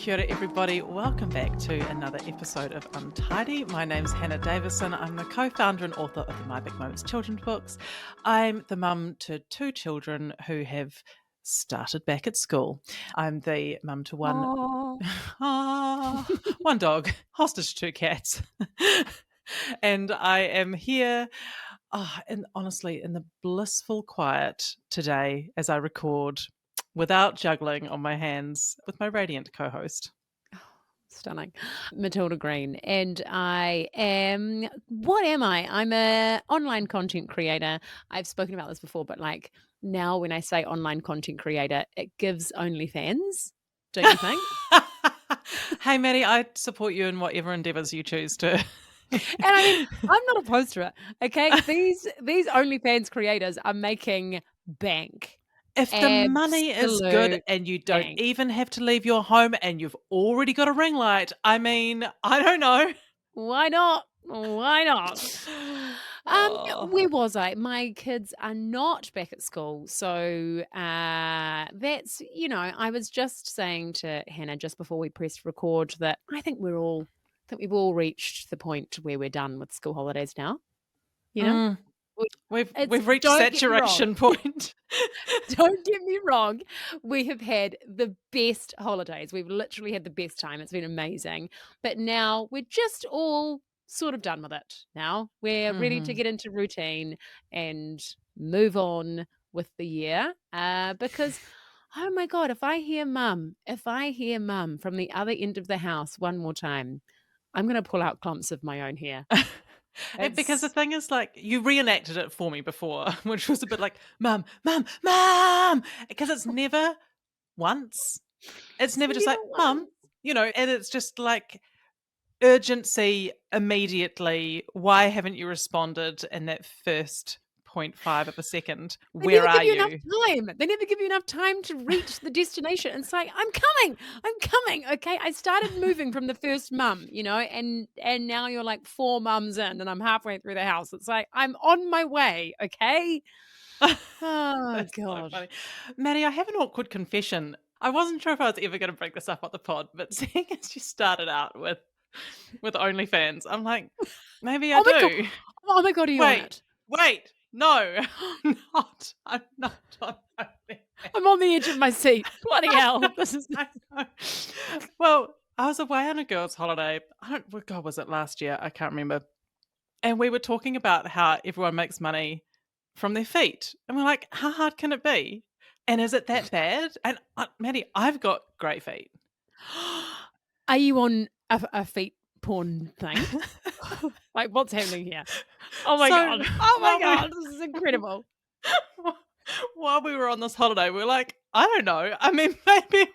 Kia ora everybody, welcome back to another episode of Untidy. My name's Hannah Davison. I'm the co-founder and author of the My Big Moments children's books. I'm the mum to two children who have started back at school. I'm the mum to one dog, hostage to two cats. And I am here, and honestly, in the blissful quiet today as I record, without juggling on my hands, with my radiant co-host. Stunning. Matilda Green. And what am I? I'm an online content creator. I've spoken about this before, but like now when I say online content creator, it gives OnlyFans, don't you think? Hey, Matty, I support you in whatever endeavours you choose to. And I mean, I'm not opposed to it. Okay. These OnlyFans creators are making bank. If the money is good and you don't even have to leave your home and you've already got a ring light, I mean, I don't know. Why not? Why not? Where was I? My kids are not back at school. So that's, I was just saying to Hannah just before we pressed record that I think we've all reached the point where we're done with school holidays now. We've reached saturation point. Don't get me wrong. We have had the best holidays. We've literally had the best time. It's been amazing. But now we're just all sort of done with it. Now we're ready to get into routine and move on with the year. Because, oh my God, if I hear mum from the other end of the house one more time, I'm going to pull out clumps of my own hair. Because the thing is, like, you reenacted it for me before, which was a bit like, mum, because it's never once. It's never just like, mum, and it's just like urgency immediately. Why haven't you responded in that first 0.5 of a second? Where are you? They never give you enough time to reach the destination and say, I'm coming. Okay. I started moving from the first mum, and now you're like 4 mums in and I'm halfway through the house. It's like, I'm on my way. Okay. Oh God. So funny. Matty, I have an awkward confession. I wasn't sure if I was ever going to bring this up on the pod, but seeing as you started out with OnlyFans, I'm like, maybe I do. God. Oh my God, are you on it? Wait. No, not. I'm not on OnlyFans. I'm on the edge of my seat. Bloody hell. Well, I was away on a girls' holiday. What God was it last year? I can't remember. And we were talking about how everyone makes money from their feet. And we're like, how hard can it be? And is it that bad? And Matty, I've got great feet. Are you on a feet porn thing? Like, what's happening here? Oh my God, this is incredible. While we were on this holiday, we were like, I don't know. I mean, maybe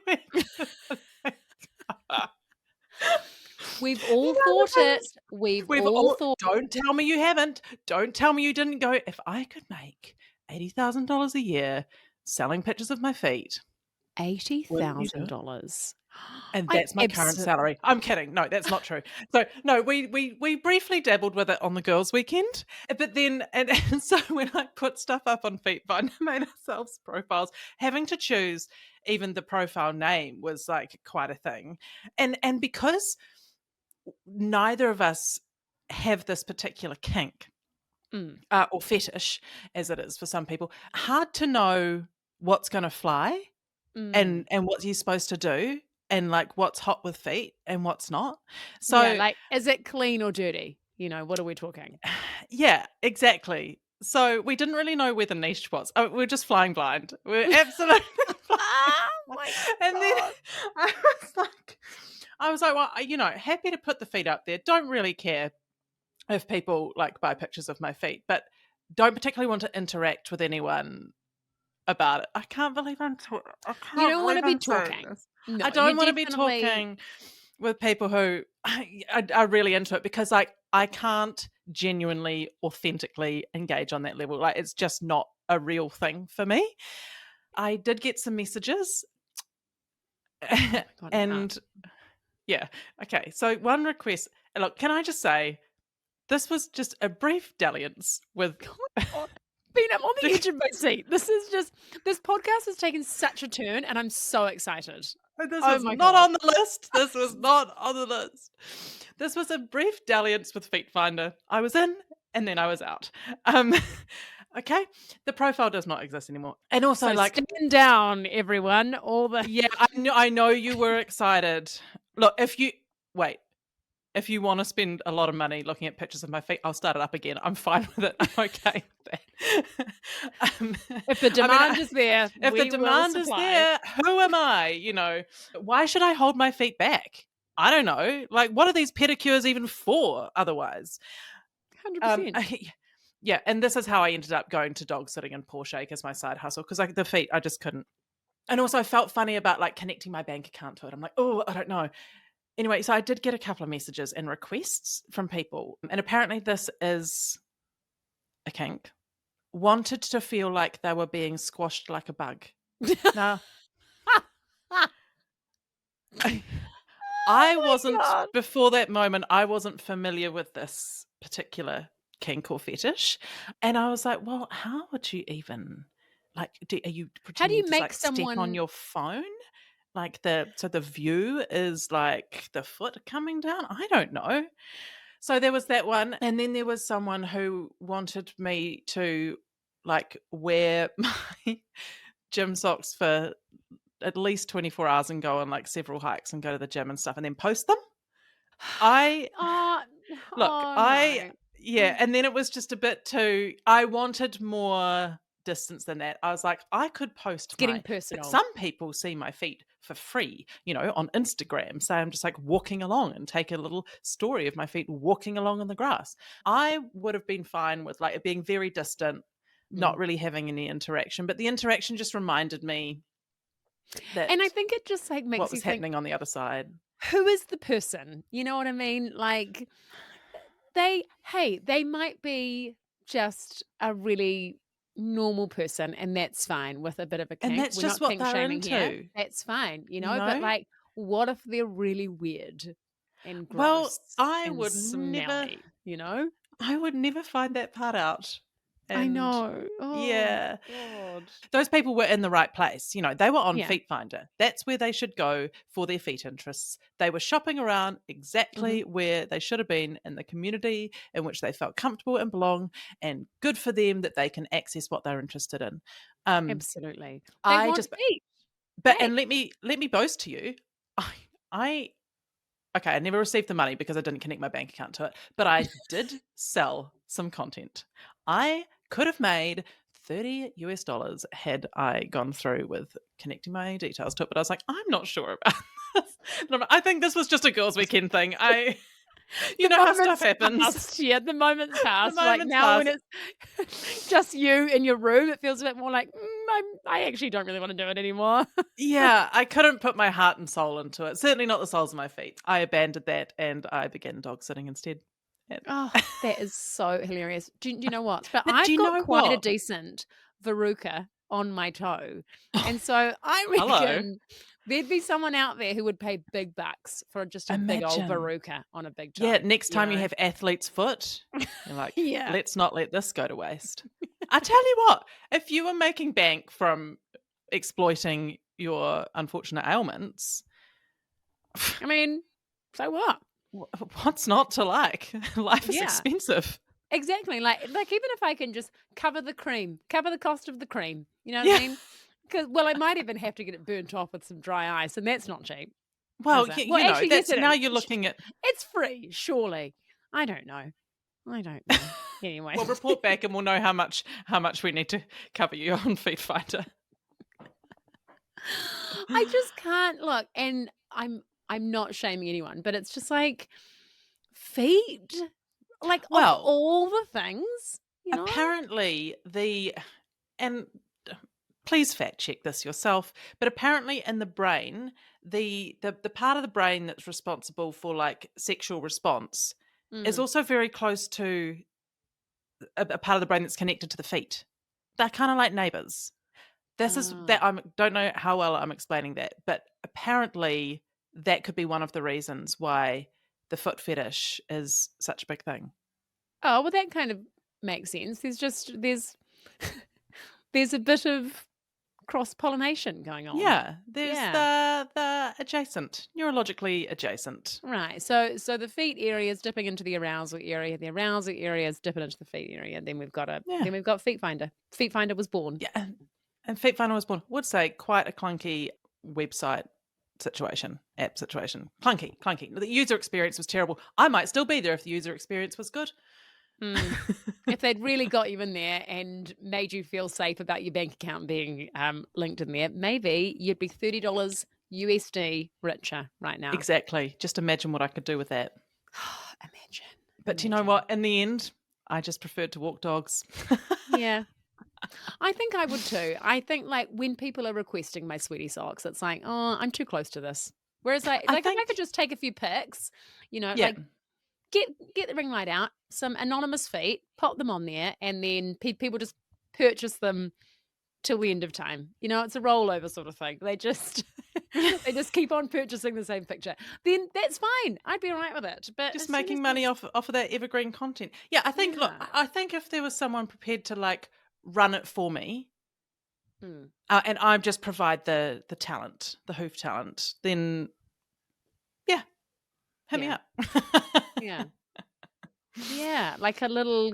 we've all thought it. We've all thought. Don't tell me you haven't. Don't tell me you didn't go. If I could make $80,000 a year selling pictures of my feet. $80,000. And that's my current salary. I'm kidding. No, that's not true. So no, we briefly dabbled with it on the girls' weekend, but then and so when I put stuff up on Feetfinder, made ourselves profiles, having to choose even the profile name was like quite a thing, and because neither of us have this particular kink or fetish, as it is for some people, hard to know what's going to fly and what you're supposed to do. And like what's hot with feet and what's not. So like, is it clean or dirty? What are we talking? Yeah, exactly. So we didn't really know where the niche was. We're just flying blind. We're absolutely flying. And then I was like, well, happy to put the feet up there. Don't really care if people like buy pictures of my feet, but don't particularly want to interact with anyone about it. I can't believe I'm talking. You don't want to be talking. No, I don't want to be talking with people who are really into it because, like, I can't genuinely, authentically engage on that level. Like, it's just not a real thing for me. I did get some messages, and yeah, okay. So one request. Look, can I just say, this was just a brief dalliance with. I'm on the edge of my seat. This podcast has taken such a turn, and I'm so excited. This Oh was my not God. on the list. This was not on the list. This was a brief dalliance with Feet Finder. I was in and then I was out. Um, okay. The profile does not exist anymore. And also, So like, stand down, everyone. All the yeah, I know you were excited. Look, if you want to spend a lot of money looking at pictures of my feet, I'll start it up again. I'm fine with it. I'm okay with that. if the demand is there, if the we will demand is supply. there, who am I? You know, why should I hold my feet back? I don't know. Like, what are these pedicures even for otherwise? 100%. Yeah, and this is how I ended up going to dog sitting and paw shake as my side hustle because like the feet, I just couldn't. And also, I felt funny about like connecting my bank account to it. I'm like, oh, I don't know. Anyway, so I did get a couple of messages and requests from people, and apparently this is a kink. Wanted to feel like they were being squashed like a bug. Now, I wasn't, God. before that moment, I wasn't familiar with this particular kink or fetish. And I was like, well, how would you even, like, are you How do pretending you to make like step on someone your phone? Like so the view is like the foot coming down? I don't know. So there was that one. And then there was someone who wanted me to like wear my gym socks for at least 24 hours and go on like several hikes and go to the gym and stuff and then post them. I Oh, look, oh I no. yeah, and then it was just a bit too I wanted more distance than that. I was like, I could post It's getting my but personal. some people see my feet for free, you know, on Instagram. Say I'm just like walking along and take a little story of my feet walking along in the grass. I would have been fine with like it being very distant, not really having any interaction, but the interaction just reminded me And I that think it just like what makes you was think, happening on the other side. who is the person? You know what I mean? Like they might be just a really normal person and that's fine with a bit of a And kink. that's We're just not what kink they're shaming here. into, That's fine, you but know? like what if they're really weird and Well, gross and smelly, I would never find that part out. I And know. Oh yeah, God. those people were in the right place. You know, they were on Yeah. Feet Finder. That's where they should go for their feet interests. They were shopping around exactly Mhm. where they should have been in the community in which they felt comfortable and belong, and good for them that they can access what they're interested in. Absolutely. They I want just, feet. but Great. and let me boast to you, I, I okay, I never received the money because I didn't connect my bank account to it, but I did sell some content. I could have made $30 had I gone through with connecting my details to it, but I was like, I'm not sure about this. I think this was just a girls' weekend thing. You The know how stuff moment's happens. passed. Yeah, the moment's The passed. Like moment's now when pass. it's just you in your room, it feels a bit more like, I actually don't really want to do it anymore. Yeah, I couldn't put my heart and soul into it. Certainly not the soles of my feet. I abandoned that and I began dog sitting instead. And- Oh, that is so hilarious. Do you know what? But But do I've you got know quite a what? decent verruca on my toe. And so I Hello. reckon there'd be someone out there who would pay big bucks for just a big old Imagine. verruca on a big Yeah, toe, next time you have athlete's foot, you're like, Yeah. let's not let this go to waste. I tell you what, if you were making bank from exploiting your unfortunate ailments, I mean, so what? what's not to like? Life is Yeah. expensive. Exactly. Like even if I can just cover the cream, cover the cost of the cream, you know what I Yeah. mean? Because well, I might even have to get it burnt off with some dry ice, and that's not cheap, Well, is it? Well, you know, actually, yes, that's it now is. you're looking at. It's free, surely. I don't know. I don't know. Anyway, We'll report back and we'll know how much we need to cover you on Feed Finder. I just can't look, and I'm not shaming anyone, but it's just like feet, like of Well, all the things, you know. apparently and please fact check this yourself, but apparently in the brain, the part of the brain that's responsible for like sexual response is Mm. also very close to a part of the brain that's connected to the feet. They're kind of like neighbors. This is that Ah. I don't know how well I'm explaining that, but apparently that could be one of the reasons why the foot fetish is such a big thing. Oh, well, that kind of makes sense. There's there's a bit of cross-pollination going on. Yeah, there's Yeah. the adjacent, neurologically adjacent. Right. So the feet area is dipping into the arousal area. The arousal area is dipping into the feet area. Then we've got Feet Finder. Feet Finder was born. Yeah, and Feet Finder was born. Would say quite a clunky website situation, app situation. Clunky. The user experience was terrible. I might still be there if the user experience was good. If they'd really got you in there and made you feel safe about your bank account being linked in there, maybe you'd be $30 USD richer right now. Exactly. Just imagine what I could do with that. Imagine. But do you know what? In the end, I just preferred to walk dogs. Yeah. I think I would too. I think like when people are requesting my sweaty socks, it's like, oh, I'm too close to this. Whereas if I could just take a few pics, like get the ring light out, some anonymous feet, pop them on there, and then people just purchase them till the end of time. It's a rollover sort of thing. They just keep on purchasing the same picture. Then that's fine. I'd be all right with it. But just making money off of that evergreen content. Yeah, I think. Yeah. Look, I think if there was someone prepared to like run it for me, and I just provide the talent, the hoof talent, then yeah, hit me up. Yeah. Yeah, like a little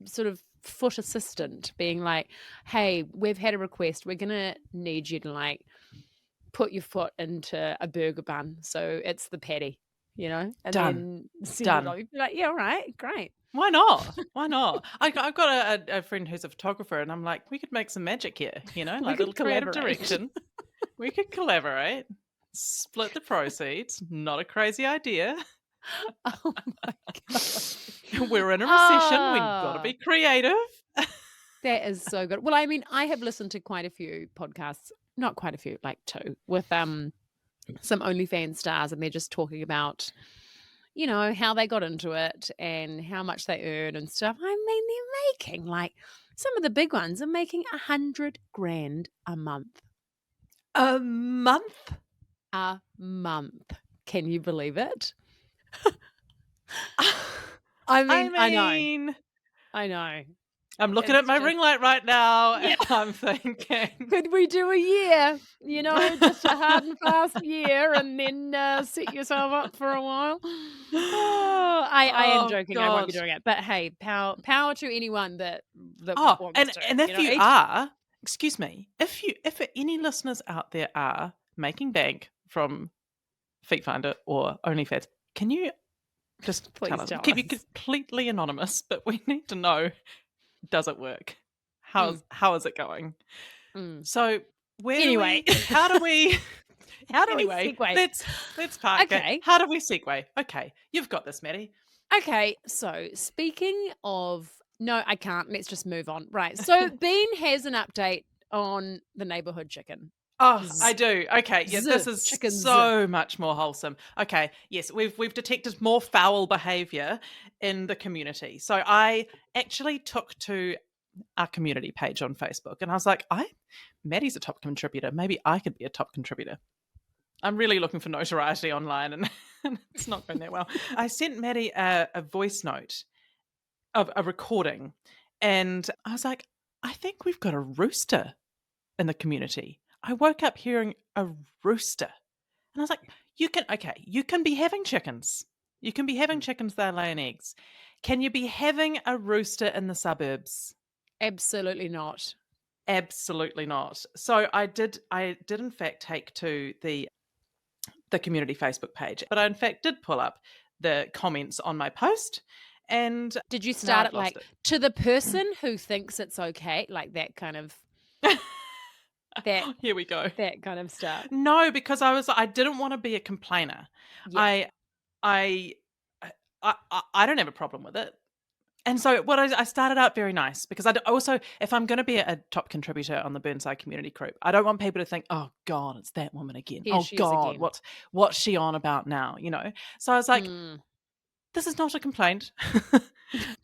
sort of foot assistant being like, hey, we've had a request. We're going to need you to like put your foot into a burger bun. So it's the patty, and Done. then send it on. You'd be like, yeah, all right, great. Why not? I've got a friend who's a photographer, and I'm like, we could make some magic here, like a little creative direction. We could collaborate, split the proceeds. Not a crazy idea. Oh my God. We're in a recession. We've got to be creative. That is so good. Well, I mean, I have listened to quite a few podcasts, not quite a few, like 2, with some OnlyFans stars, and they're just talking about, how they got into it and how much they earn and stuff. I mean, they're making like some of the big ones are making $100,000 a month. A month? A month. Can you believe it? I know. I'm looking at my ring light right now, and I'm thinking, could we do a year? Just a hard and fast year, and then set yourself up for a while. I am joking. God. I won't be doing it. But hey, power to anyone that wants to. And if you are, excuse me, if any listeners out there are making bank from Feet Finder or OnlyFans, can you just please tell us? Keep you completely anonymous, but we need to know. Does it work? How is it going? So how do we segue? Let's park okay. it. How do we segue? Okay, you've got this, Matty. Okay, so speaking of, no, I can't. Let's just move on. Right. So Bean has an update on the neighborhood chicken. Oh, I do. Okay, yes, this is so much more wholesome. Okay, yes, we've detected more foul behaviour in the community. So I actually took to our community page on Facebook, and I was like, Maddie's a top contributor. Maybe I could be a top contributor. I'm really looking for notoriety online, and it's not going that well. I sent Maddie a voice note of a recording, and I was like, I think we've got a rooster in the community. I woke up hearing a rooster, and I was like, you can be having chickens. You can be having chickens that are laying eggs. Can you be having a rooster in the suburbs? Absolutely not. Absolutely not. So I did in fact take to the community Facebook page, but I in fact did pull up the comments on my post. And did you start it like to the person who thinks it's okay, like that kind of here we go. That kind of stuff. No, because I didn't want to be a complainer. Yeah. I don't have a problem with it. And so I started out very nice, because I also, if I'm going to be a top contributor on the Burnside community group, I don't want people to think, oh God, it's that woman again. Here she God, again. what's she on about now? So I was like, this is not a complaint.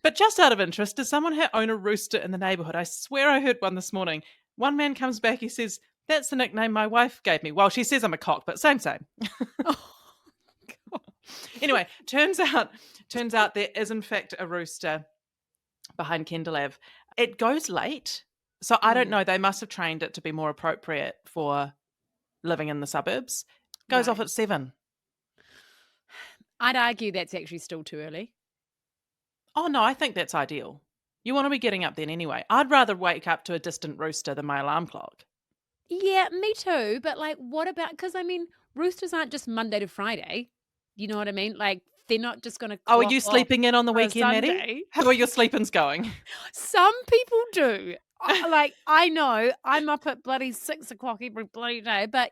But just out of interest, does someone own a rooster in the neighborhood? I swear I heard one this morning. One man comes back, he says, that's the nickname my wife gave me. Well, she says I'm a cock, but same. Oh, God. Anyway, turns out there is in fact a rooster behind Kendall Ave. It goes late, So I don't Mm, know. They must have trained it to be more appropriate for living in the suburbs. Goes off right. at 7. I'd argue that's actually still too early. Oh, no, I think that's ideal. You want to be getting up then anyway. I'd rather wake up to a distant rooster than my alarm clock. Yeah, me too. But like, what about? Because I mean, roosters aren't just Monday to Friday. You know what I mean? Like, they're not just going to Oh, are clock you off sleeping in on the for a weekend, Maddie? Sunday. How are your sleep-ins going? Some people do. Like, I know I'm up at bloody 6 o'clock every bloody day, but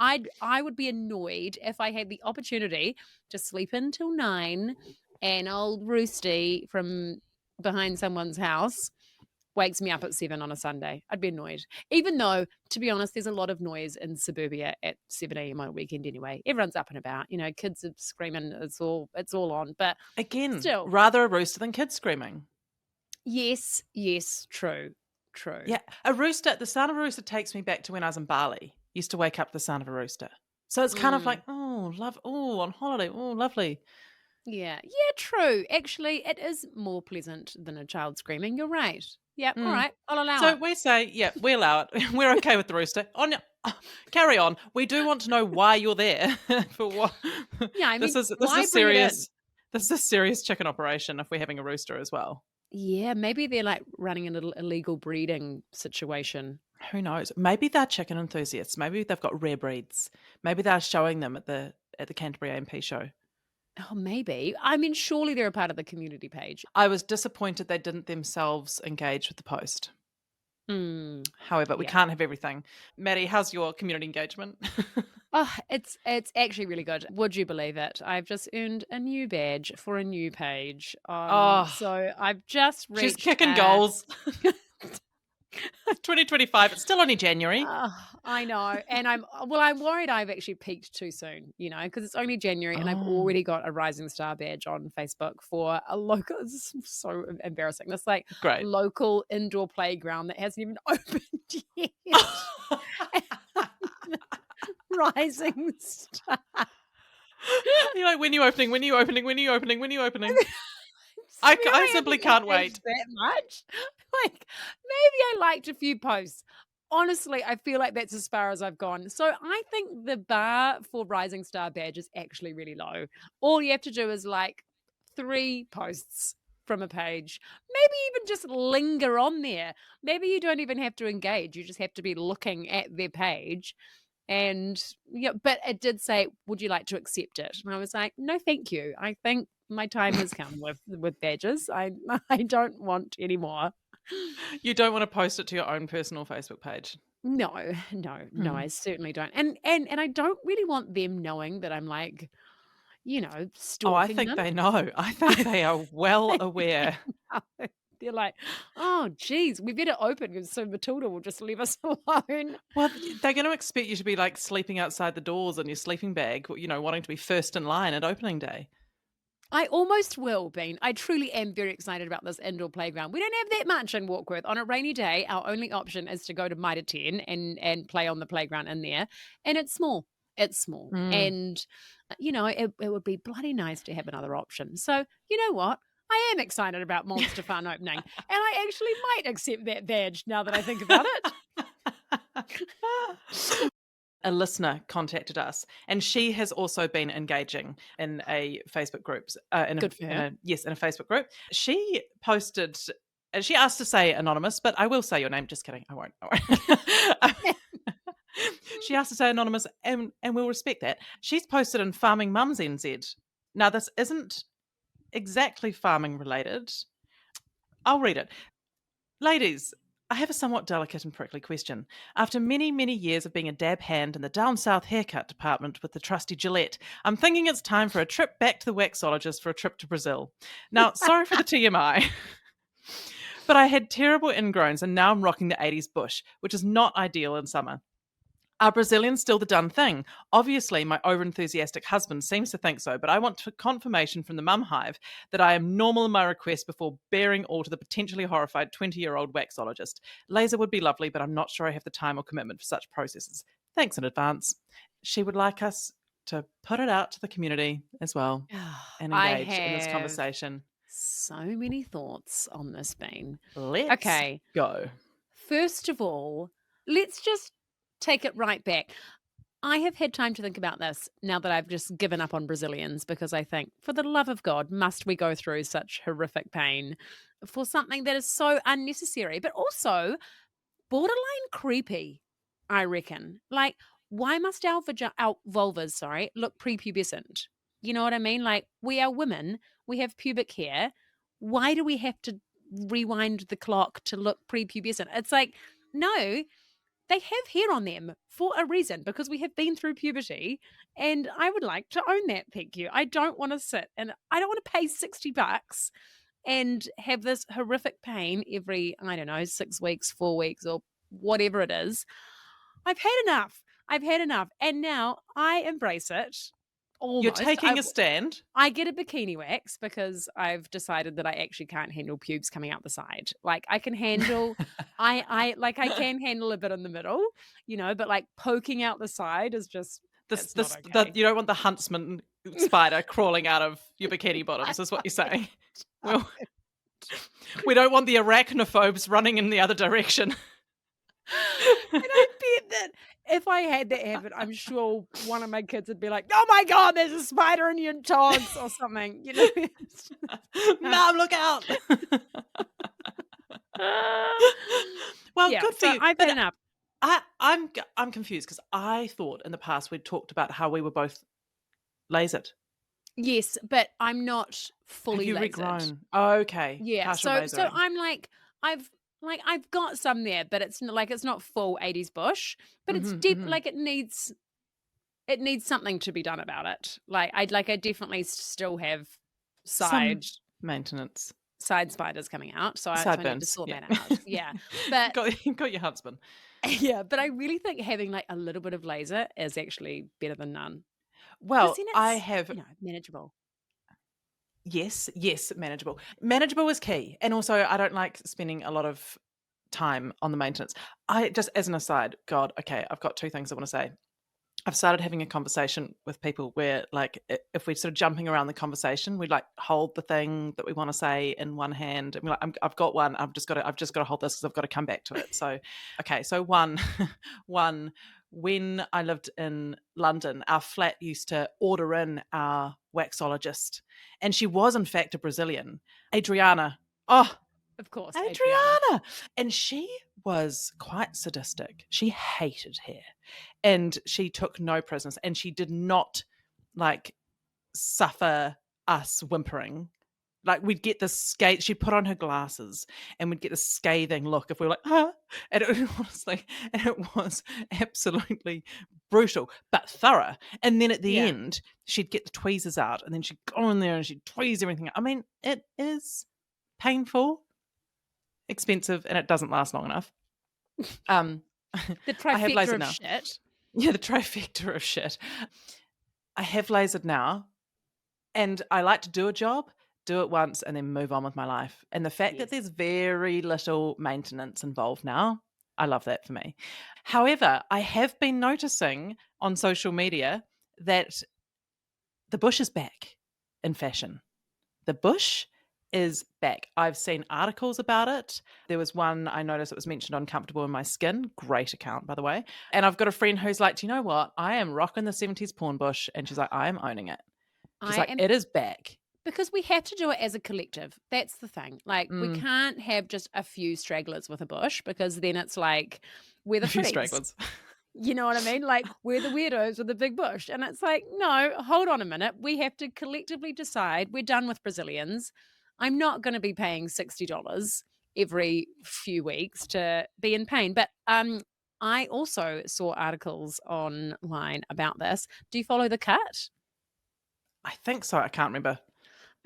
I would be annoyed if I had the opportunity to sleep in till 9, and old Roosty from behind someone's house wakes me up at 7 on a Sunday. I'd be annoyed. Even though, to be honest, there's a lot of noise in suburbia at 7 a.m. on a weekend anyway. Everyone's up and about. Kids are screaming. It's all on. But Again, still, rather a rooster than kids screaming. yes, true. Yeah, the sound of a rooster takes me back to when I was in Bali. Used to wake up to the sound of a rooster. So it's kind of Mm. like, on holiday, oh, lovely. Yeah, true. Actually, it is more pleasant than a child screaming. You're right. Yeah, all Mm. right. I'll allow So it. we say, yeah, we allow it. We're okay with the rooster. Carry on. We do want to know why you're there. For what? Yeah, I This mean, is this why is bring it in? serious. This is a serious chicken operation if we're having a rooster as well. Yeah, maybe they're like running a little illegal breeding situation. Who knows? Maybe they're chicken enthusiasts. Maybe they've got rare breeds. Maybe they're showing them at the Canterbury AMP show. Oh, maybe. I mean, surely they're a part of the community page. I was disappointed they didn't themselves engage with the post. Mm, However, we yeah. can't have everything. Maddie, how's your community engagement? Oh, it's actually really good. Would you believe it? I've just earned a new badge for a new page. Oh, So I've just she's reached kicking goals. 2025. It's still only January. I know, and I'm worried I've actually peaked too soon, because it's only January and I've Oh, already got a Rising Star badge on Facebook for a local. It's so embarrassing. This like great. local indoor playground that hasn't even opened yet. Rising Star. You're like, when are you opening? When are you opening? When are you opening? When are you opening? Swear I I simply haven't can't engaged wait. that much. Like, maybe I liked a few posts. Honestly, I feel like that's as far as I've gone. So I think the bar for Rising Star badge is actually really low. All you have to do is like 3 posts from a page. Maybe even just linger on there. Maybe you don't even have to engage. You just have to be looking at their page. And yeah, but it did say, "Would you like to accept it?" And I was like, "No, thank you. I think my time has come with badges. I I don't want any more." You don't want to post it to your own personal Facebook page. No, Hmm. I certainly don't. And I don't really want them knowing that I'm like, Oh, I stalking think them. they know. I think they are well I think aware. they know. They're like, "Oh, geez, we better open because so Matilda will just leave us alone." Well, they're going to expect you to be like sleeping outside the doors in your sleeping bag, wanting to be first in line at opening day. I almost will, Bean. I truly am very excited about this indoor playground. We don't have that much in Warkworth. On a rainy day, our only option is to go to Mitre 10 and play on the playground in there. And it's small. It's small. Mm. And, it would be bloody nice to have another option. So, you know what? I am excited about Monster Fun opening. And I actually might accept that badge now that I think about it. A listener contacted us, and she has also been engaging in a Facebook group. Good for her. In a Facebook group. She posted. She asked to say anonymous, but I will say your name. Just kidding. I won't. She asked to say anonymous, and we'll respect that. She's posted in Farming Mums NZ. Now, this isn't exactly farming related. I'll read it. Ladies, I have a somewhat delicate and prickly question. After many, many years of being a dab hand in the down south haircut department with the trusty Gillette, I'm thinking it's time for a trip back to the waxologist for a trip to Brazil. Now, sorry for the TMI, but I had terrible ingrowns and now I'm rocking the 80s bush, which is not ideal in summer. Are Brazilians still the done thing? Obviously, my over-enthusiastic husband seems to think so, but I want confirmation from the mum hive that I am normal in my request before bearing all to the potentially horrified 20-year-old waxologist. Laser would be lovely, but I'm not sure I have the time or commitment for such processes. Thanks in advance. She would like us to put it out to the community as well and I engage in this have conversation. so many thoughts on this, Bean. Let's Okay. go. first of all, let's just take it right back. I have had time to think about this now that I've just given up on Brazilians because I think, for the love of God, must we go through such horrific pain for something that is so unnecessary, but also borderline creepy, I reckon. Like, why must our vulvas, look prepubescent? You know what I mean? Like, we are women, we have pubic hair. Why do we have to rewind the clock to look prepubescent? It's like, no, they have hair on them for a reason because we have been through puberty, and I would like to own that. Thank you. I don't want to sit and I don't want to pay $60 and have this horrific pain every, I don't know, 6 weeks, 4 weeks, or whatever it is. I've had enough. I've had enough. And now I embrace it. You're Almost. taking a stand. I get a bikini wax because I've decided that I actually can't handle pubes coming out the side. Like, I can handle, I can handle a bit in the middle, but like poking out the side is just, it's not okay. You don't want the huntsman spider crawling out of your bikini bottoms, is what you're saying. Well, we don't want the arachnophobes running in the other direction. And I bet that if I had that happen, I'm sure one of my kids would be like, "Oh my God, there's a spider in your togs," or something. Mom, look out! Well, Yeah, good for so you. I've had enough. I'm confused because I thought in the past we'd talked about how we were both lasered. Yes, but I'm not fully Have you lasered. regrown? Okay. Yeah, Partial so lasering. I'm like, I've got some there, but it's not full 80s bush, but it's deep. Like, it needs something to be done about it. Like, I definitely still have Some maintenance. side spiders coming out, so I need to sort that out. Yeah, but got your husband. yeah, but I really think having like a little bit of laser is actually better than none. Well, Then I it's, have manageable. Yes, manageable. Manageable is key. And also, I don't like spending a lot of time on the maintenance. I just, as an aside, God, okay, I've got 2 things I want to say. I've started having a conversation with people where, like, if we're sort of jumping around the conversation, we like hold the thing that we want to say in one hand, and we're like, I've got one. I've just got to hold this because I've got to come back to it. So, okay, so one, when I lived in London, our flat used to order in our waxologist, and she was in fact a Brazilian, Adriana. Oh, Of course, Adriana. And she was quite sadistic. She hated hair and she took no prisoners, and she did not like suffer us whimpering. Like, we'd get this she'd put on her glasses and we'd get this scathing look if we were like, huh? And it was absolutely brutal, but thorough. And then at the end, she'd get the tweezers out and then she'd go in there and she'd tweeze everything out. I mean, it is painful, expensive, and it doesn't last long enough. The trifecta of shit. Yeah, the trifecta of shit. I have lasered now, and I like to do a job, do it once, and then move on with my life. And the fact that there's very little maintenance involved now, I love that for me. However, I have been noticing on social media that the bush is back in fashion. The bush is back. I've seen articles about it. There was one I noticed that was mentioned on Comfortable in My Skin. Great account, by the way. And I've got a friend who's like, do you know what? I am rocking the 70s porn bush. And she's like, I am owning it. She's like, it is back. Because we have to do it as a collective. That's the thing. Like, we can't have just a few stragglers with a bush, because then it's like, we're the freaks. Stragglers. You know what I mean? Like, we're the weirdos with the big bush. And it's like, no, hold on a minute. We have to collectively decide we're done with Brazilians. I'm not going to be paying $60 every few weeks to be in pain. But I also saw articles online about this. Do you follow The Cut? I think so. I can't remember.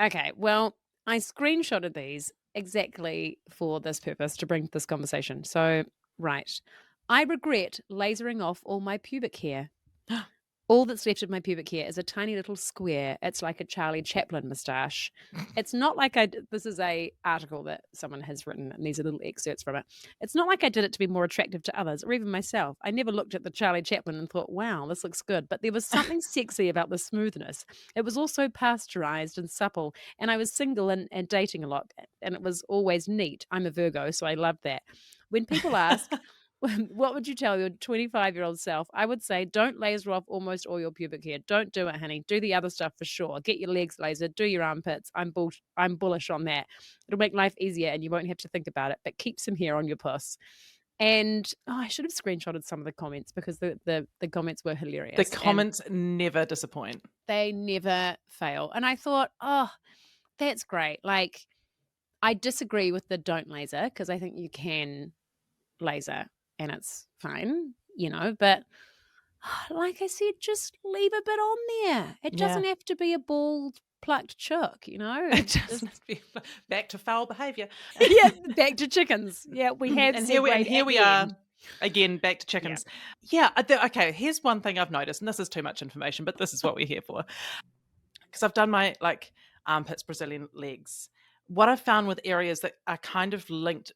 Okay, well, I screenshotted these exactly for this purpose, to bring this conversation. So, right. I regret lasering off all my pubic hair. All that's left of my pubic hair is a tiny little square. It's like a Charlie Chaplin moustache. It's not like this is a article that someone has written, and these are little excerpts from it. It's not like I did it to be more attractive to others or even myself. I never looked at the Charlie Chaplin and thought, wow, this looks good. But there was something sexy about the smoothness. It was also pasteurized and supple, and I was single and dating a lot, and it was always neat. I'm a Virgo, so I love that. When people ask, what would you tell your 25-year-old self? I would say, don't laser off almost all your pubic hair. Don't do it, honey. Do the other stuff for sure. Get your legs lasered. Do your armpits. I'm bullish on that. It'll make life easier and you won't have to think about it. But keep some hair on your puss. And I should have screenshotted some of the comments because the comments were hilarious. The comments never disappoint. They never fail. And I thought, oh, that's great. Like, I disagree with the don't laser because I think you can laser and it's fine, but like I said, just leave a bit on there. It doesn't have to be a bald, plucked chook, It doesn't be back to foul behaviour. Yeah, back to chickens. Yeah, we have and here we are again, back to chickens. Okay, here's one thing I've noticed, and this is too much information, but this is what we're here for. Because I've done my armpits, Brazilian legs. What I've found with areas that are kind of linked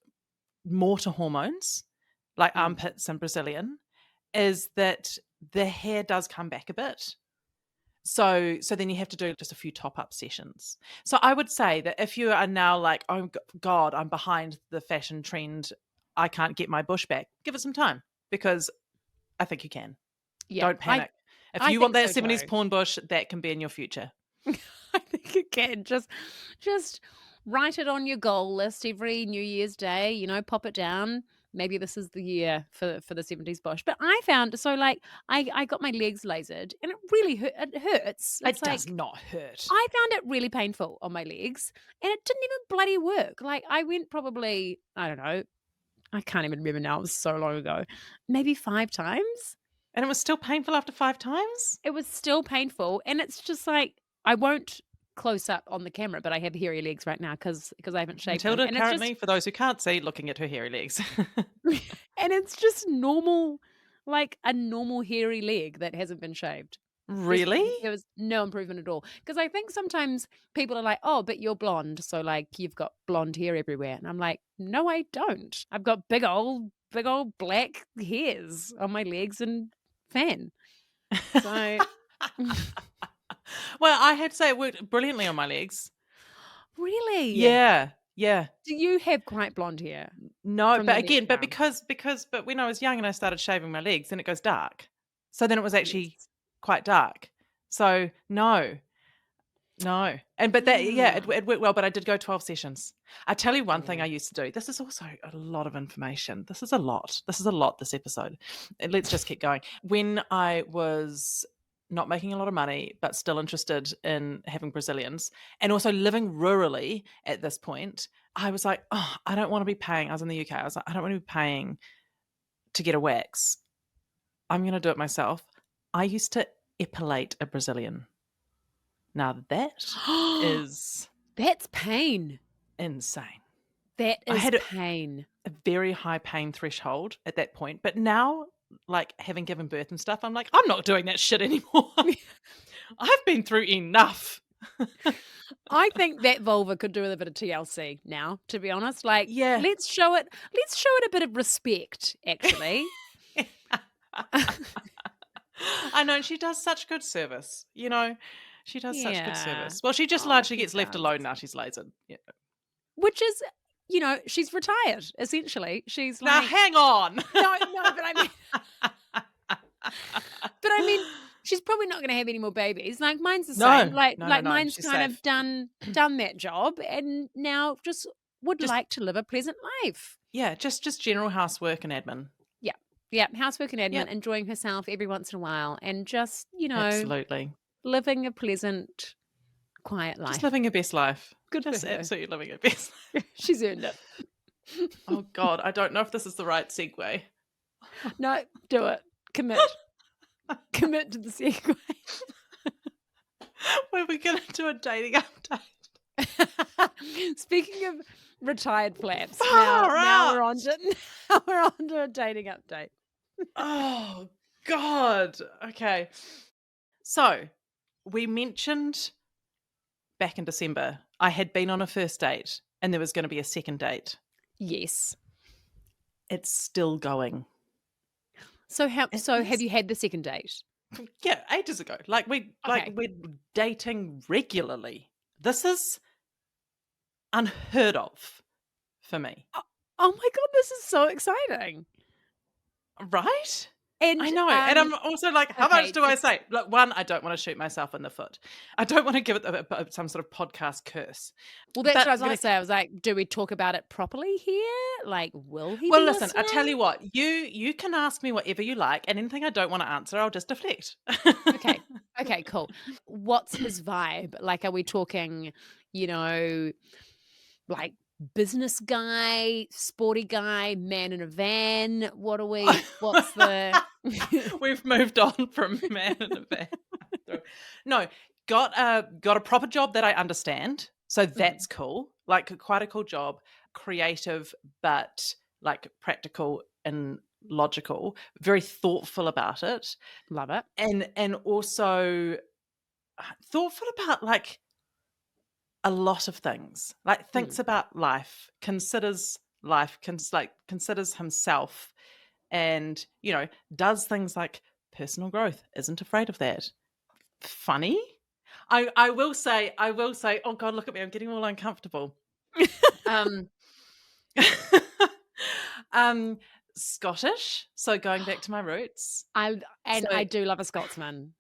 more to hormones, like armpits and Brazilian, is that the hair does come back a bit. So then you have to do just a few top-up sessions. So I would say that if you are now like, oh God, I'm behind the fashion trend, I can't get my bush back, give it some time because I think you can. Yeah, don't panic. If you want that 70s porn bush, that can be in your future. I think you can. Just write it on your goal list every New Year's Day, pop it down. Maybe this is the year for the 70s bush. But I found, I got my legs lasered and it really hurts. It does not hurt. I found it really painful on my legs and it didn't even bloody work. Like I went probably, I don't know, I can't even remember now. It was so long ago. Maybe 5 times. And it was still painful after 5 times? It was still painful. And it's just like, I won't close up on the camera, but I have hairy legs right now because I haven't shaved Matilda them. Currently, for those who can't see, looking at her hairy legs. And it's just normal, like a normal hairy leg that hasn't been shaved. Really? There was no improvement at all. Because I think sometimes people are like, oh, but you're blonde, so like you've got blonde hair everywhere. And I'm like, no, I don't. I've got big old black hairs on my legs and fan. So... Well, I had to say it worked brilliantly on my legs. Really? Yeah. Do you have quite blonde hair? No, but again, but when I was young and I started shaving my legs, then it goes dark. So then it was actually quite dark. So no. And but that it worked well, but I did go 12 sessions. I tell you one thing I used to do. This is also a lot of information. This is a lot this episode. And let's just keep going. When I was not making a lot of money, but still interested in having Brazilians and also living rurally at this point, I was like, oh, I don't want to be paying. I was in the UK. I was like, I don't want to be paying to get a wax. I'm going to do it myself. I used to epilate a Brazilian. Now that is... That's pain. Insane. That is pain. A very high pain threshold at that point. But now... like having given birth and stuff, I'm like, I'm not doing that shit anymore. I've been through enough. I think that vulva could do with a bit of TLC now, to be honest. Like, let's show it a bit of respect, actually. I know, she does such good service. She does such good service. Well, she just largely gets left alone now she's lasered. Yeah. Which is, she's retired, essentially. She's like... Now, hang on. No, but I mean, she's probably not going to have any more babies. Like, mine's the same. Mine's kind of done that job and now just would like to live a pleasant life. Yeah, just general housework and admin. Yeah, housework and admin, enjoying herself every once in a while and just, absolutely living a pleasant, quiet life. Just living her best life. Just absolutely living her best life. She's earned it. Oh, God, I don't know if this is the right segue. No, do it. Commit. Commit to the segue. Were we going to do a dating update? Speaking of retired flaps, now we're on to a dating update. Oh, God. Okay. So we mentioned back in December, I had been on a first date and there was going to be a second date. Yes. It's still going. So have It's, you had the second date? yeah, ages ago. Like Okay. we're dating regularly. This is unheard of for me. Oh my god, this is so exciting. Right? I And know. And I'm also like, how much okay, do I just say? Look, one, I don't want to shoot myself in the foot. I don't want to give it some sort of podcast curse. well, that's what But I was gonna like, say. I was like, do we talk about it properly here? Like, will he well, be listen, I tell listening? you what, you can ask me whatever you like, and anything I don't want to answer, I'll just deflect. Okay. Okay, cool. What's his vibe? Like, are we talking, you know, like business guy, sporty guy, man in a van? What's the We've moved on from man in a van. No, got a proper job that I understand. So Mhm. that's cool. Like quite a cool job, creative but like practical and logical, very thoughtful about it. Love it. And also thoughtful about like a lot of things. Like Mm. thinks about life, considers himself and, does things like personal growth, isn't afraid of that. Funny. I will say, oh God, look at me, I'm getting all uncomfortable. Um, um, Scottish. So going back to my roots. So I do love a Scotsman.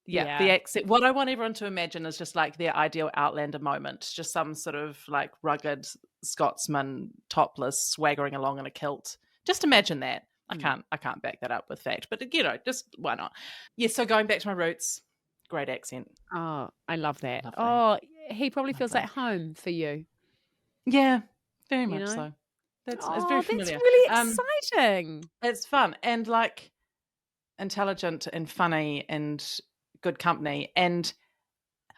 yeah, the Yeah. accent. What I want everyone to imagine is just like their ideal Outlander moment, just some sort of like rugged Scotsman, topless, swaggering along in a kilt. Just imagine that. I Mm. can't. I can't back that up with fact, but just why not? Yeah. So going back to my roots, great accent, Oh, I love that. lovely, Oh, he probably feels lovely. like home for you, Yeah, very you much know? so. It's very Oh, that's familiar. really exciting. It's fun and like intelligent and funny and good company. And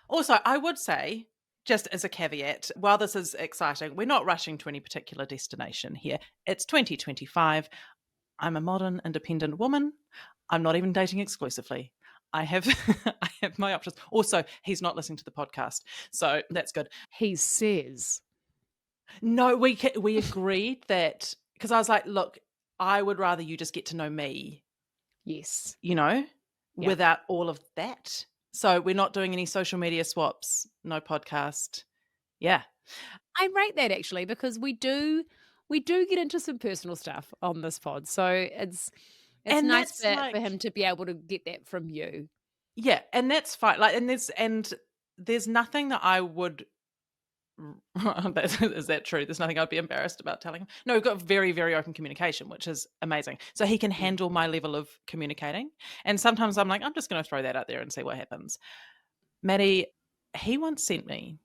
also, I would say, just as a caveat, while this is exciting, we're not rushing to any particular destination here. It's 2025. I'm a modern, independent woman. I'm not even dating exclusively. I have I have my options. Also, he's not listening to the podcast, so that's good. He says. No, we agreed that because I was like, look, I would rather you just get to know me, Yes. you know, Yeah. without all of that. So we're not doing any social media swaps, no podcast. Yeah. I rate that actually because we do get into some personal stuff on this pod. So it's And nice that's for like him to be able to get that from you. yeah, and that's fine. Like and there's nothing that I would is that true? There's nothing I'd be embarrassed about telling him. No, we've got very, very open communication, which is amazing. So he can Mm. handle my level of communicating. And sometimes I'm like, I'm just going to throw that out there and see what happens. Matty, he once sent me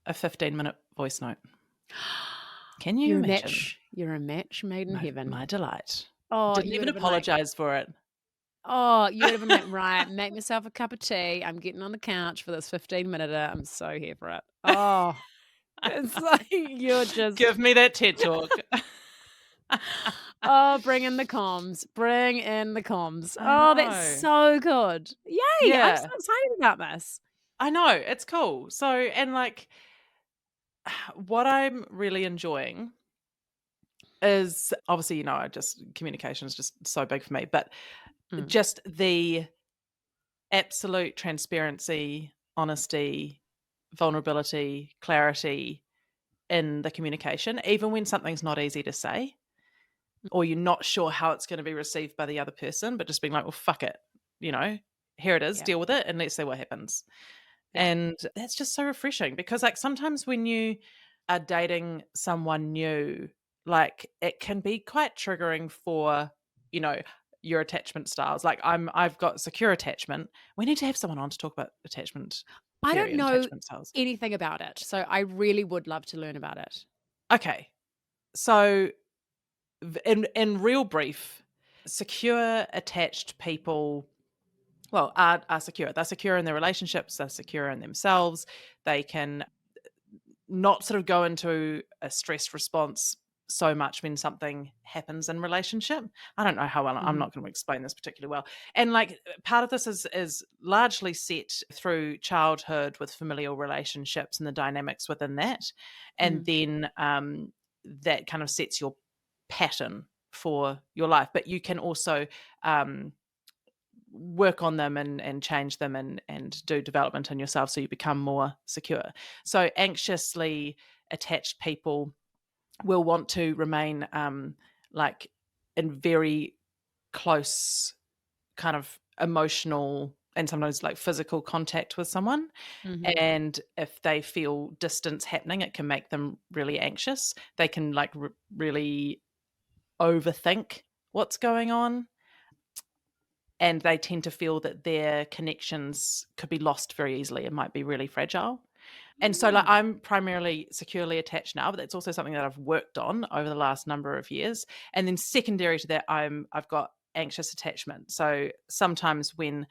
a 15-minute voice note. Can you imagine You're a match made in heaven. my delight? Oh, Didn't you would even have been like, apologize for it. oh, you would have been like, right, make myself a cup of tea. I'm getting on the couch for this 15 minute. I'm so here for it. Oh, it's like you're just Give me that TED talk. oh, bring in the comms. Bring in the comms. I Oh, that's know. so good. Yay. I'm so Yeah, excited about this. I know. It's cool. So, and like, what I'm really enjoying is obviously, I just communication is just so big for me, but Mm. just the absolute transparency, honesty, vulnerability, clarity in the communication, even when something's not easy to say or you're not sure how it's going to be received by the other person, but just being like, well, fuck it, here it is, Yeah. deal with it, and let's see what happens. Yeah. And that's just so refreshing because, like, sometimes when you are dating someone new, like, it can be quite triggering for, you know, your attachment styles. Like, I've got secure attachment. We need to have someone on to talk about attachment I theory don't and know attachment styles. anything about it. So I really would love to learn about it. Okay. So, in real brief, secure attached people, well, are secure. They're secure in their relationships, they're secure in themselves. They can not sort of go into a stress response so much when something happens in relationship. I don't know how well, I'm Mhm. not going to explain this particularly well. And like part of this is largely set through childhood with familial relationships and the dynamics within that. And Mm. then that kind of sets your pattern for your life. But you can also work on them and change them and do development in yourself so you become more secure. So anxiously attached people will want to remain like in very close kind of emotional and sometimes like physical contact with someone. Mhm. And if they feel distance happening, it can make them really anxious. They can like really overthink what's going on, and they tend to feel that their connections could be lost very easily and might be really fragile. And so, like, Mm. I'm primarily securely attached now, but that's also something that I've worked on over the last number of years. And then secondary to that, I've got anxious attachment. So sometimes when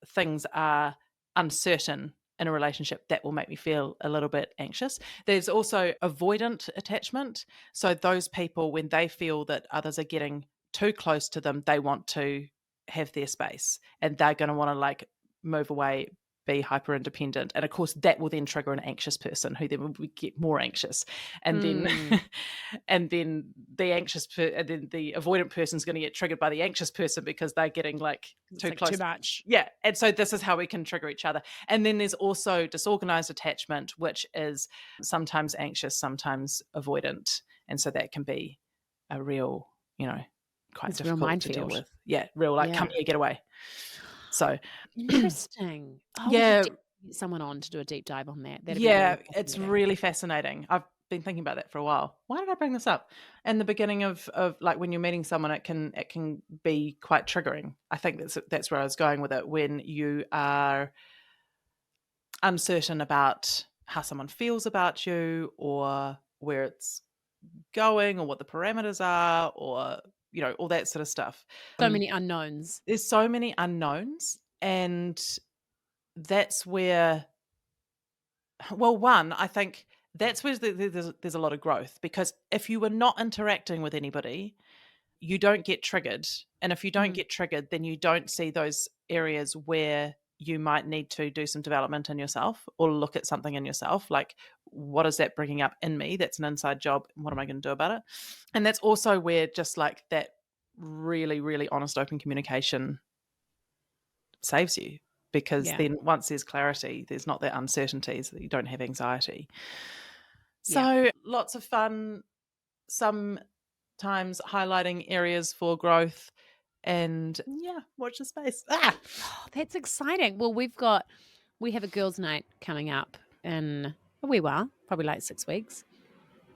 things are uncertain in a relationship, that will make me feel a little bit anxious. There's also avoidant attachment. So those people, when they feel that others are getting too close to them, they want to have their space and they're going to want to like move away, be hyper independent. And of course, that will then trigger an anxious person who then will get more anxious. And then, Mm. and then and then the avoidant person is going to get triggered by the anxious person because they're getting like It's too like too close. much. Yeah. And so this is how we can trigger each other. And then there's also disorganized attachment, which is sometimes anxious, sometimes avoidant. And so that can be a real, quite It's a real difficult to deal minefield. with. Yeah. Real like, come Yeah. here, get away. So, Interesting. Oh, we should yeah, get someone on to do a deep dive on that. That'd be yeah, really it's fascinating. really fascinating. I've been thinking about that for a while. Why did I bring this up? In the beginning of like when you're meeting someone, it can be quite triggering. I think that's where I was going with it. When you are uncertain about how someone feels about you or where it's going or what the parameters are or all that sort of stuff. So many unknowns. There's so many unknowns, and that's where, well, one, I think that's where there's a lot of growth, because if you were not interacting with anybody, you don't get triggered. And if you don't Mm. get triggered, then you don't see those areas where you might need to do some development in yourself or look at something in yourself. Like, what is that bringing up in me? That's an inside job. What am I going to do about it? And that's also where just like that really, really honest, open communication saves you, because Yeah. then once there's clarity, there's not that uncertainty, so that you don't have anxiety. Yeah. So lots of fun, sometimes highlighting areas for growth, and yeah, watch the space. Oh, that's exciting. Well, we have a girls' night coming up in a wee while, probably like 6 weeks.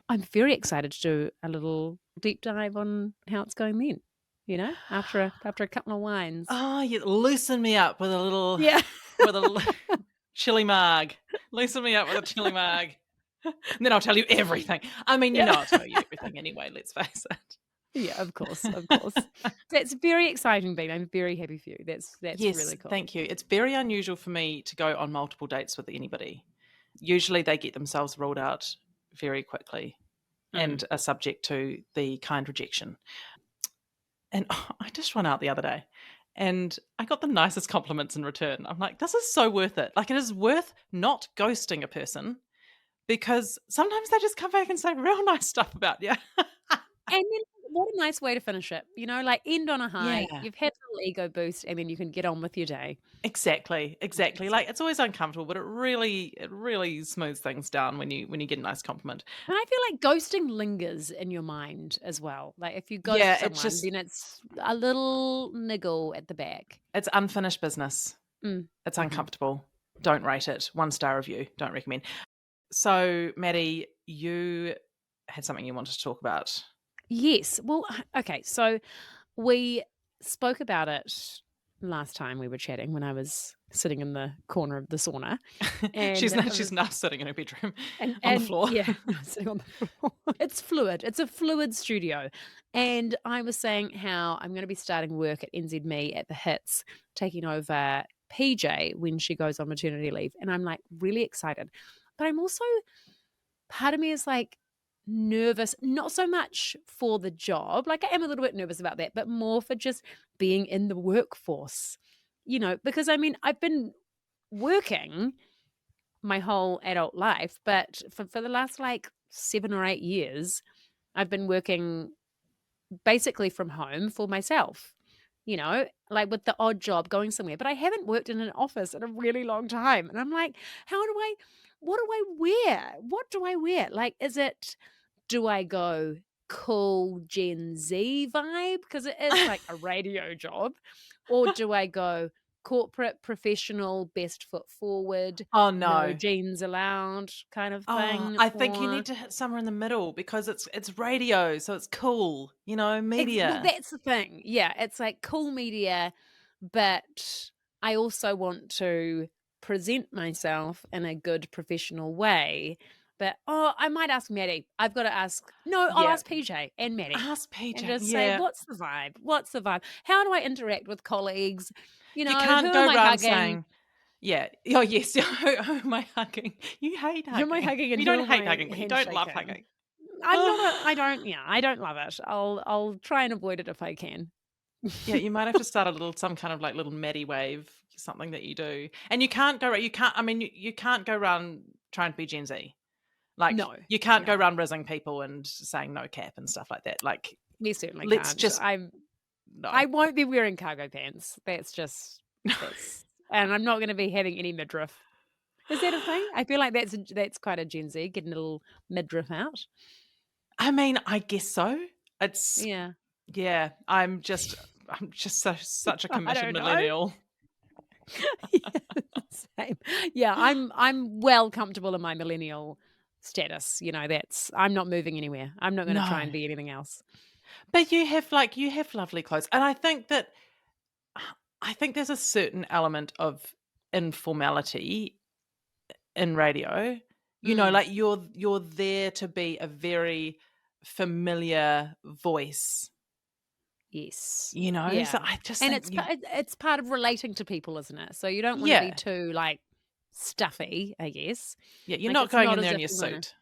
I'm very excited to do a little deep dive on how it's going then, after a couple of wines. Oh, you loosen me up with a little Yeah. with a chili marg. Loosen me up with a chili marg. And then I'll tell you everything. I mean, Yeah. I'll tell you everything anyway, let's face it. Yeah, of course, of course. That's very exciting, Bean. I'm very happy for you. That's Yes, really cool. thank you. It's very unusual for me to go on multiple dates with anybody. Usually they get themselves ruled out very quickly Mm. and are subject to the kind rejection. And I just went out the other day and I got the nicest compliments in return. I'm like, this is so worth it. Like, it is worth not ghosting a person, because sometimes they just come back and say real nice stuff about you. And then what a nice way to finish it, like end on a high. Yeah. You've had a little ego boost and then you can get on with your day. Exactly, exactly. Yes. Like, it's always uncomfortable, but it really smooths things down when you get a nice compliment. And I feel like ghosting lingers in your mind as well. Like if you ghost Yeah, it's someone, just then it's a little niggle at the back. it's unfinished business. Mm. It's Mhm. uncomfortable. Don't rate it. 1-star review. Don't recommend. So, Maddie, you had something you wanted to talk about. Yes. Well, okay. So we spoke about it last time we were chatting when I was sitting in the corner of the sauna. she's And now she's now sitting in her bedroom And on the and floor. yeah, sitting on the floor. It's fluid. It's a fluid studio. And I was saying how I'm gonna be starting work at NZME at the Hits, taking over PJ when she goes on maternity leave. And I'm like really excited. But I'm also part of me is like, nervous, not so much for the job, like I am a little bit nervous about that, but more for just being in the workforce, because I mean, I've been working my whole adult life, but for the last like 7 or 8 years, I've been working basically from home for myself, like with the odd job going somewhere. But I haven't worked in an office in a really long time. And I'm like, what do I wear? What do I wear? Like, do I go cool Gen Z vibe? Because it is like a radio job. Or do I go corporate, professional, best foot forward, Oh, no no. jeans allowed kind of Oh, thing? I think you Or need to hit somewhere in the middle because it's radio, so it's cool, Well, media. that's the thing. Yeah, it's like cool media, but I also want to present myself in a good professional way. But I might ask Matty. I've got to ask. No, I'll Yeah. ask PJ and Matty Ask and PJ. just say, Yeah. what's the vibe? What's the vibe? How do I interact with colleagues? You Who can't am go I around hugging? saying, yeah. Oh, yes. Who am I hugging? You hate Who am I hugging. hugging and You who don't am hate I hugging, but you don't love handshaking? hugging. I don't love it. I'll try and avoid it if I can. Yeah, you might have to start some kind of like little Maddie wave, something that you do. And you can't go around, you can't go around trying to be Gen Z. Like, No, you can't go no. around rizzing people and saying no cap and stuff like that. Like, We certainly let's can't. just, no. I won't be wearing cargo pants. And I'm not going to be having any midriff. Is that a thing? I feel like that's quite a Gen Z, getting a little midriff out. I mean, I guess so. Yeah. Yeah, I'm just such a I committed don't know. millennial. Yeah, same. Yeah, I'm well comfortable in my millennial status. I'm not moving anywhere. I'm not going to try No. and be anything else. But you have lovely clothes. And I think there's a certain element of informality in radio. Like you're there to be a very familiar voice. Yes. So Yeah. I just And think it's part of relating to people, isn't it? So you don't want to be yeah. too like stuffy, I guess. Yeah, you're Like not it's going not in as there in if your you're going to suit.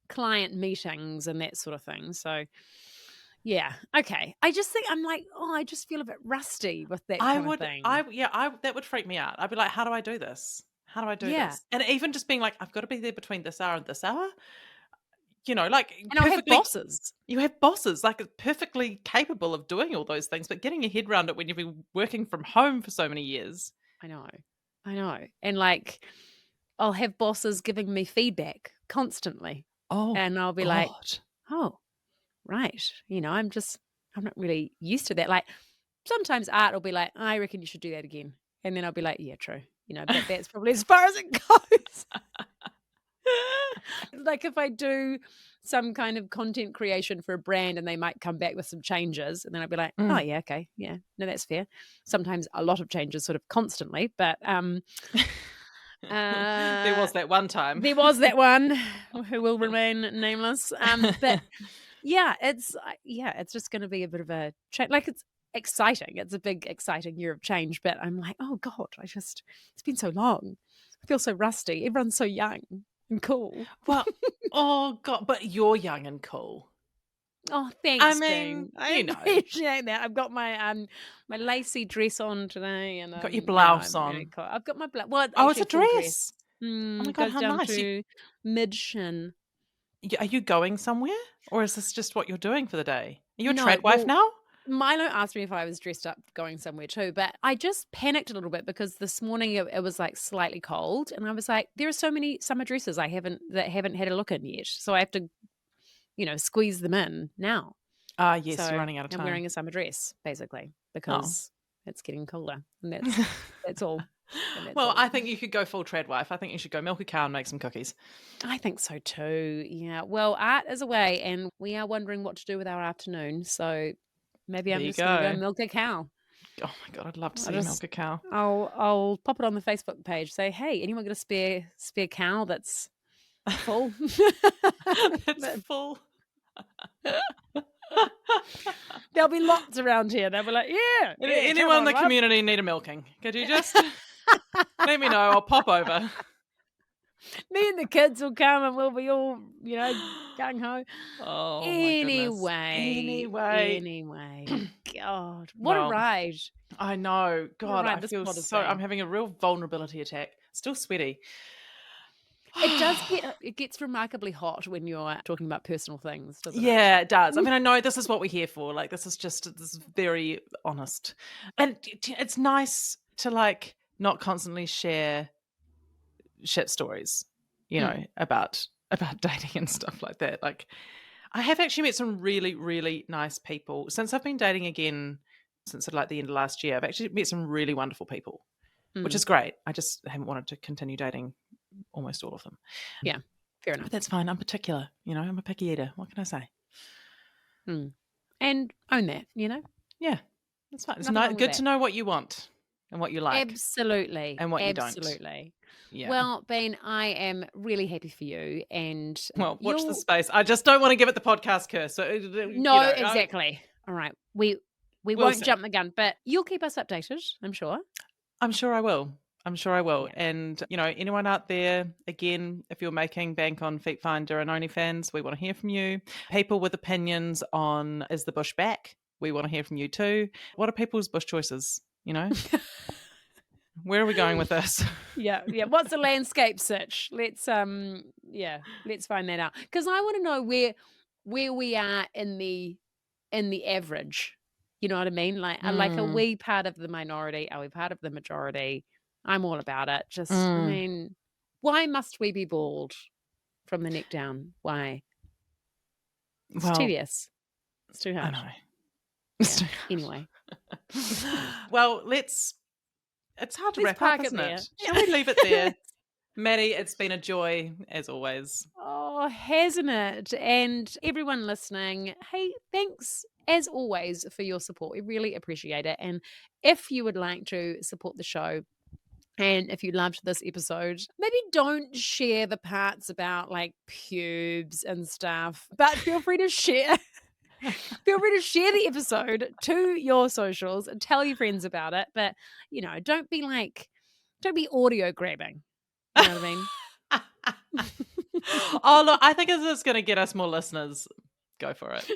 client meetings and that sort of thing. So yeah, okay. I just think I'm like, I just feel a bit rusty with that kind of thing. That would freak me out. I'd be like, how do I do this? How do I do Yeah. this? And even just being like, I've got to be there between this hour and this hour. Like And I'll have bosses. you have bosses like perfectly capable of doing all those things, but getting your head around it when you've been working from home for so many years. I know. And like I'll have bosses giving me feedback constantly. Oh, And I'll be like, God. oh, right. I'm not really used to that. Like sometimes Art will be like, I reckon you should do that again. And then I'll be like, yeah, true. But that's probably as far as it goes. Like if I do some kind of content creation for a brand and they might come back with some changes and then I'll be like, oh yeah, okay. Yeah, no, that's fair. Sometimes a lot of changes sort of constantly, but There was that one time. There was that one who will remain nameless. But yeah, it's just going to be a bit of a change. Like it's exciting. It's a big, exciting year of change. But I'm like, oh God, it's been so long. I feel so rusty. Everyone's so young and cool. Well, oh God, but you're young and cool. Oh, thanks, I mean, Bing. I appreciate that. I've got my my lacy dress on today, and got your blouse on. Really cool. I've got my blouse. Well, Oh, it's a actually full dress. Oh my God, goes how down nice! to mid shin. Are you going somewhere, or is this just what you're doing for the day? Are you a No, trad wife now? Milo asked me if I was dressed up going somewhere too, but I just panicked a little bit because this morning it was like slightly cold, and I was like, there are so many summer dresses that haven't had a look in yet, so I have to, squeeze them in now. Ah, yes, So you're running out of time. I'm wearing a summer dress basically because it's getting colder, and that's all. Well, I think you could go full trad wife. I think you should go milk a cow and make some cookies. I think so too. Yeah. Well, Art is away, and we are wondering what to do with our afternoon. So maybe I'm just going to go milk a cow. Oh my God, I'd love to see you milk a cow. I'll pop it on the Facebook page. Say, hey, anyone got a spare cow that's full? That's full. There'll be lots around here. They'll be like, yeah. Anyone in the community need a milking? Could you just let me know? I'll pop over. Me and the kids will come and we'll be all, gung-ho. Oh my goodness. Anyway. God, what a Well, ride. I know. What a God, I ride this feel pod has so. I'm been. having a real vulnerability attack. Still sweaty. It gets remarkably hot when you're talking about personal things, doesn't it? Yeah, it does. I mean, I know this is what we're here for. Like, this is very honest, and it's nice to like not constantly share shit stories, about dating and stuff like that. Like, I have actually met some really, really nice people since I've been dating again since like the end of last year. I've actually met some really wonderful people, which is great. I just haven't wanted to continue dating almost all of them. Yeah, fair enough. But that's fine. I'm particular. I'm a picky eater. What can I say? And own that, Yeah, that's fine. It's Nothing wrong with good that. to know what you want and what you like. Absolutely. And what you don't. Absolutely. Yeah. Well, Bean, I am really happy for you. And well, watch the space. I just don't want to give it the podcast curse. So, no, exactly. All right. We won't see. jump the gun, but you'll keep us updated, I'm sure. I'm sure I will. Yeah. And, anyone out there, again, if you're making bank on Feet Finder and OnlyFans, we want to hear from you. People with opinions on, is the bush back? We want to hear from you too. What are people's bush choices? Where are we going with this? Yeah. What's the landscape search? Let's find that out. Because I want to know where we are in the average. You know what I mean? Like, are we part of the minority? Are we part of the majority? I'm all about it. Just, I mean, why must we be bald from the neck down? Why? It's tedious. It's too hard. I know. Yeah. Anyway. Well, it's hard to wrap up, isn't it? Shall we leave it there? Matty, it's been a joy as always. Oh, hasn't it? And everyone listening, hey, thanks as always for your support. We really appreciate it. And if you would like to support the show, and if you loved this episode, maybe don't share the parts about like pubes and stuff, but feel free to share. Feel free to share the episode to your socials and tell your friends about it. But, don't be audio grabbing. You know what I mean? Oh, look, I think this is going to get us more listeners. Go for it.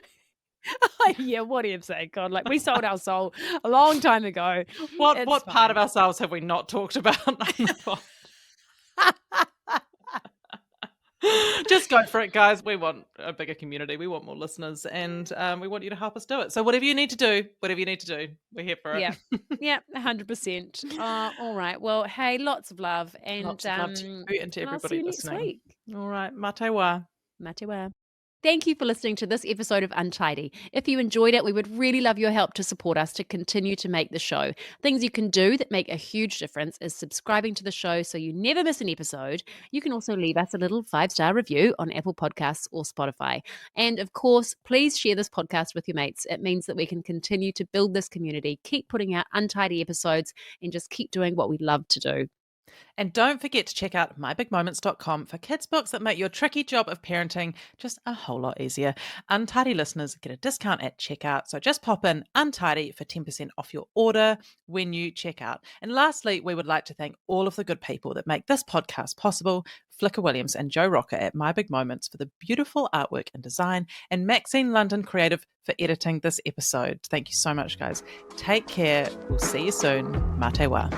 Yeah, what do you say? God, like we sold our soul a long time ago. What part of ourselves have we not talked about? Just go for it, guys. We want a bigger community. We want more listeners, and we want you to help us do it. So whatever you need to do, we're here for it. Yeah, 100%. All right. Well, hey, lots of love, and lots of love to you and to everybody listening. Next week. All right, mate wa. Mate wa. Thank you for listening to this episode of Untidy. If you enjoyed it, we would really love your help to support us to continue to make the show. Things you can do that make a huge difference is subscribing to the show so you never miss an episode. You can also leave us a little 5-star review on Apple Podcasts or Spotify. And of course, please share this podcast with your mates. It means that we can continue to build this community, keep putting out untidy episodes, and just keep doing what we love to do. And don't forget to check out mybigmoments.com for kids' books that make your tricky job of parenting just a whole lot easier. Untidy listeners get a discount at checkout, so just pop in Untidy for 10% off your order when you check out. And lastly, we would like to thank all of the good people that make this podcast possible, Flicker Williams and Joe Rocker at My Big Moments for the beautiful artwork and design, and Maxine London Creative for editing this episode. Thank you so much, guys. Take care. We'll see you soon. Mate wa.